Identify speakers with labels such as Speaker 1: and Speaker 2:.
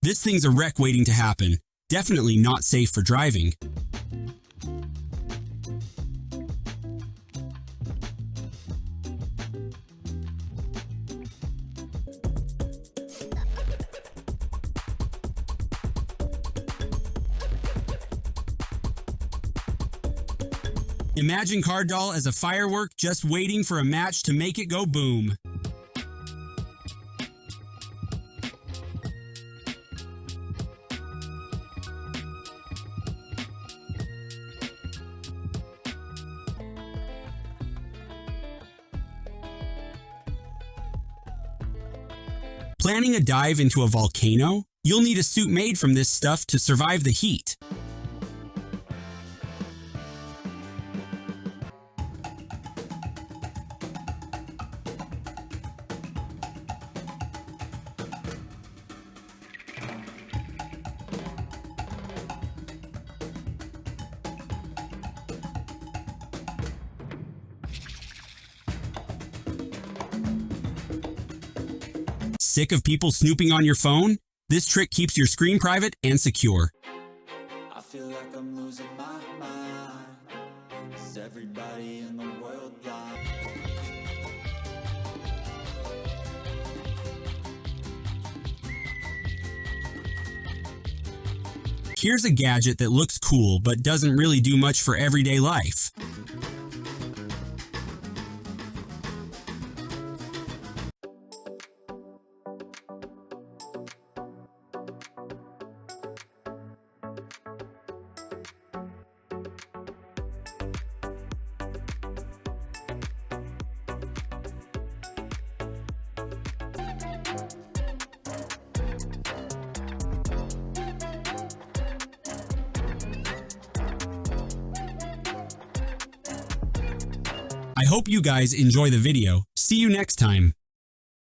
Speaker 1: This thing's a wreck waiting to happen. Definitely not safe for driving. Imagine Card Doll as a firework just waiting for a match to make it go boom. Planning a dive into a volcano? You'll need a suit made from this stuff to survive the heat. Sick of people snooping on your phone? This trick keeps your screen private and secure.
Speaker 2: I feel like I'm losing my mind. Is everybody in the world blind?
Speaker 1: Here's a gadget that looks cool but doesn't really do much for everyday life. I hope you guys enjoy the video. See you next time.